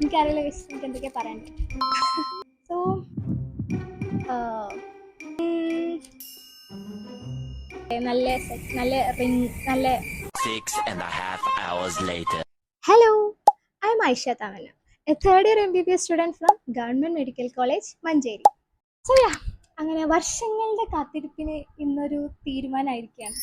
എനിക്കറിയില്ല ഗൈസ്, എനിക്ക് എന്തൊക്കെയാ പറയണ്ടേ. സോ നല്ല നല്ല റിങ് നല്ല. 6.5 hours later. Hello, I'm Aisha Tamana, a third year MBBS student from Government Medical College, Manjeri. So yeah, അങ്ങനെ വർഷങ്ങളുടെ കാത്തിരിപ്പിന് ഇന്നൊരു തീരുമാനമായിരിക്കുകയാണ്.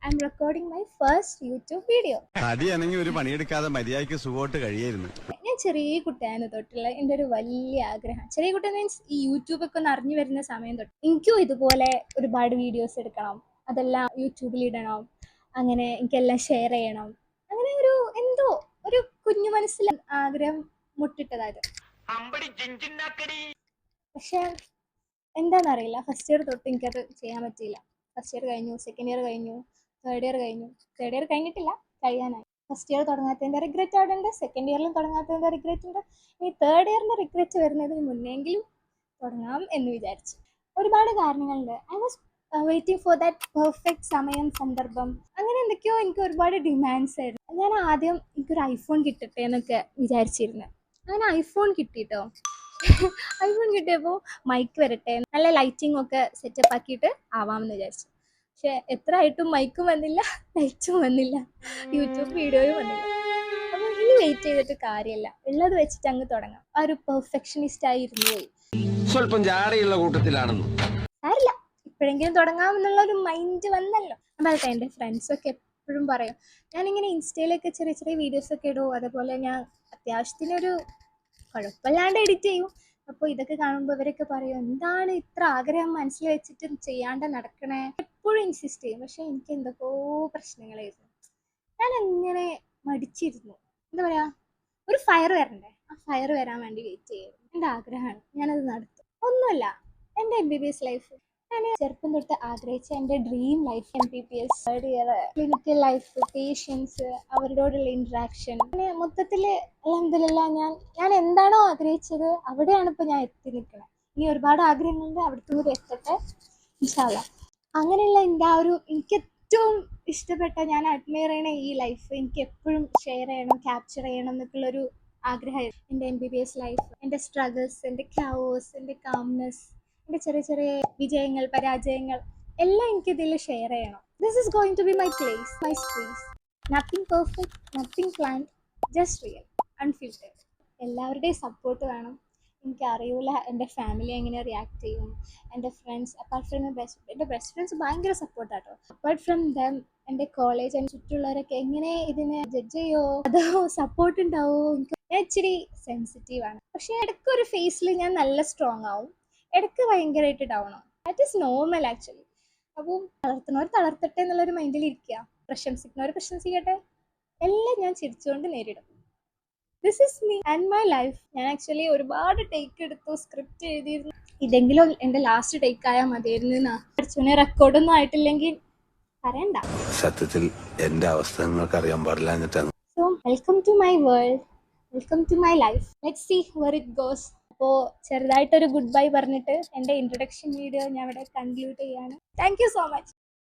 I am recording my first YouTube video. തടിയാണെങ്കിൽ ഒരു പണിയെടുക്കാതെ മര്യാദയ്ക്ക് സുഖമായിട്ട് കഴിയായിരുന്നു. ഞാൻ ചെറിയ കുട്ടിയാണ് തൊട്ടുള്ള എൻ്റെ ഒരു വലിയ ആഗ്രഹം. ചെറിയ കുട്ടി മീൻസ് ഈ യൂട്യൂബൊക്കെ ഒന്ന് അറിഞ്ഞു വരുന്ന സമയം തൊട്ട് എനിക്കും ഇതുപോലെ ഒരുപാട് വീഡിയോസ് എടുക്കണം, അതെല്ലാം യൂട്യൂബിൽ ഇടണം, അങ്ങനെ എനിക്കെല്ലാം ഷെയർ ചെയ്യണം. അങ്ങനെ ഒരു എന്തോ ഒരു കുഞ്ഞു മനസ്സിൽ ആഗ്രഹം മുട്ടിട്ടതായത്. പക്ഷെ എന്താണെന്നറിയില്ല, ഫസ്റ്റ് ഇയർ തൊട്ട് എനിക്കത് ചെയ്യാൻ പറ്റിയില്ല. ഫസ്റ്റ് ഇയർ കഴിഞ്ഞു, സെക്കൻഡ് ഇയർ കഴിഞ്ഞു, തേർഡ് ഇയർ കഴിഞ്ഞു. തേർഡ് ഇയർ കഴിഞ്ഞിട്ടില്ല, കഴിയാനായി. ഫസ്റ്റ് ഇയർ തുടങ്ങാത്തതിൻ്റെ റിഗ്രറ്റ് അവിടെ ഉണ്ട്, സെക്കൻഡ് ഇയറിലും തുടങ്ങാത്തതിൻ്റെ റിഗ്രറ്റ് ഉണ്ട്. ഇനി തേർഡ് ഇയറിൻ്റെ റിഗ്രറ്റ് വരുന്നതിന് മുന്നെങ്കിലും തുടങ്ങാം എന്ന് വിചാരിച്ചു. ഒരുപാട് കാരണങ്ങളുണ്ട്. I was waiting for that perfect സമയം, സന്ദർഭം, അങ്ങനെ എന്തൊക്കെയോ എനിക്ക് ഒരുപാട് ഡിമാൻഡ്സ് ആയിരുന്നു. ഞാൻ ആദ്യം എനിക്കൊരു ഐഫോൺ കിട്ടട്ടെ എന്നൊക്കെ വിചാരിച്ചിരുന്നു. അങ്ങനെ ഐഫോൺ കിട്ടിയിട്ടോ. ഐഫോൺ കിട്ടിയപ്പോൾ മൈക്ക് വരട്ടെ, നല്ല ലൈറ്റിംഗ് ഒക്കെ സെറ്റപ്പ് ആക്കിയിട്ട് ആവാമെന്ന് വിചാരിച്ചു. പക്ഷെ എത്ര ആയിട്ടും മൈക്കും വന്നില്ല, ലൈറ്റും വന്നില്ല, യൂട്യൂബ് വീഡിയോയും വന്നില്ല. അപ്പോൾ ഇനി വെയിറ്റ് ചെയ്തിട്ട് കാര്യമില്ല, ഉള്ളത് വെച്ചിട്ട് അങ്ങ് തുടങ്ങാം. ആ ഒരു പെർഫെക്ഷനിസ്റ്റ് ആയി ഇരുന്നു പോയി. സ്വല്പം ജാടയുള്ള കൂട്ടത്തിലാണെന്ന് സാരില്ല, ഇപ്പോഴെങ്കിലും തുടങ്ങാമെന്നുള്ള ഒരു മൈൻഡ് വന്നല്ലോ. അതായത് എൻ്റെ ഫ്രണ്ട്സൊക്കെ എപ്പോഴും പറയും, ഞാനിങ്ങനെ ഇൻസ്റ്റയിലൊക്കെ ചെറിയ ചെറിയ വീഡിയോസൊക്കെ ഇടും, അതേപോലെ ഞാൻ അത്യാവശ്യത്തിനൊരു കുഴപ്പമില്ലാണ്ട് എഡിറ്റ് ചെയ്യും. അപ്പോൾ ഇതൊക്കെ കാണുമ്പോൾ ഇവരൊക്കെ പറയും, എന്താണ് ഇത്ര ആഗ്രഹം മനസ്സിൽ വെച്ചിട്ട് ചെയ്യാണ്ട് നടക്കണേ, എപ്പോഴും ഇൻസിസ്റ്റ് ചെയ്യും. പക്ഷെ എനിക്ക് എന്തൊക്കെയോ പ്രശ്നങ്ങളായിരുന്നു. ഞാൻ എങ്ങനെ മടിച്ചിരുന്നു. എന്താ പറയുക, ഒരു ഫയർ വരണ്ടേ, ആ ഫയർ വരാൻ വേണ്ടി വെയിറ്റ് ചെയ്യുന്നു. എൻ്റെ ആഗ്രഹമാണ്, ഞാനത് നടത്തും. ഒന്നുമില്ല, എൻ്റെ MBBS ലൈഫ് ഞാൻ ചെറുപ്പം തൊട്ട് ആഗ്രഹിച്ച എൻ്റെ dream life, MBBS third year, clinical life, patients, അവരോടുള്ള ഇൻട്രാക്ഷൻ, അങ്ങനെ മൊത്തത്തിൽ അൽഹംദുലില്ലാ ഞാൻ എന്താണോ ആഗ്രഹിച്ചത് അവിടെയാണ് ഇപ്പോൾ ഞാൻ എത്തി നിൽക്കുന്നത്. ഇനി ഒരുപാട് ആഗ്രഹങ്ങളുണ്ട്, അവിടുത്തെ കൂടി എത്തട്ടെ ഇൻഷാ അല്ലാ. അങ്ങനെയുള്ള എൻ്റെ ആ ഒരു എനിക്ക് ഏറ്റവും ഇഷ്ടപ്പെട്ട, ഞാൻ അഡ്മയർ ചെയ്യണ ഈ ലൈഫ് എനിക്ക് എപ്പോഴും ഷെയർ ചെയ്യണം, ക്യാപ്ചർ ചെയ്യണം എന്നൊക്കെയുള്ളൊരു ആഗ്രഹമായിരുന്നു. എൻ്റെ MBBS ലൈഫ്, എൻ്റെ സ്ട്രഗിൾസ്, എൻ്റെ ക്യാവോസ്, എൻ്റെ കാംനെസ്, എൻ്റെ ചെറിയ ചെറിയ വിജയങ്ങൾ, പരാജയങ്ങൾ എല്ലാം എനിക്കിതിൽ ഷെയർ ചെയ്യണം. This is going to be my place, my space. Nothing perfect, nothing planned, just real, unfiltered. എല്ലാവരുടെയും സപ്പോർട്ട് വേണം. എനിക്കറിയില്ല എൻ്റെ ഫാമിലി എങ്ങനെ റിയാക്ട് ചെയ്യും, എൻ്റെ ഫ്രണ്ട്സ്, അപ്പാർട്ട് ഫ്രം എൻ്റെ ബെസ്റ്റ് ഫ്രണ്ട്സ് ഭയങ്കര സപ്പോർട്ടാട്ടോ. അപ്പാർട്ട് ഫ്രം ദം എൻ്റെ കോളേജ്, എൻ്റെ ചുറ്റുള്ളവരൊക്കെ എങ്ങനെ ഇതിനെ ജഡ്ജ് ചെയ്യോ, അതോ സപ്പോർട്ട് ഉണ്ടാവോ. ഞാൻ ഇച്ചിരി സെൻസിറ്റീവാണ്. പക്ഷേ ഇടയ്ക്കൊരു ഫേസിൽ ഞാൻ നല്ല സ്ട്രോങ് ആവും, ഇടയ്ക്ക് ഭയങ്കരമായിട്ട് ഡൗൺ ആവും. That is normal actually. അപ്പോൾ തളർത്തുന്നവർ തളർത്തട്ടെ എന്നുള്ളൊരു മൈൻഡിൽ ഇരിക്കുക, പ്രശംസിക്കുന്നവർ പ്രശംസിക്കട്ടെ, എല്ലാം ഞാൻ ചിരിച്ചുകൊണ്ട് നേരിടും. This is me and my life. ഞാൻ ആക്ച്വലി ഒരുപാട് ടേക്ക് എടുത്തു, സ്ക്രിപ്റ്റ് എഴുതിയിരുന്നു. ഇതെങ്കിലും എൻ്റെ ലാസ്റ്റ് ടേക്ക് ആയാൽ മതിയായിരുന്നു. അച്ഛനെ റെക്കോർഡൊന്നും ആയിട്ടില്ലെങ്കിൽ പറയണ്ട. സത്യത്തിൽ എന്റെ അവസ്ഥ നിങ്ങൾക്ക് അറിയാൻ പാടില്ല എന്നിട്ടാണ്. So welcome to my world, welcome to my life. Let's see where it goes. അപ്പോൾ ചെറുതായിട്ടൊരു ഗുഡ് ബൈ പറഞ്ഞിട്ട് എൻ്റെ ഇൻട്രൊഡക്ഷൻ വീഡിയോ ഞാൻ ഇവിടെ കൺക്ലൂഡ് ചെയ്യാണ്. Thank you so much.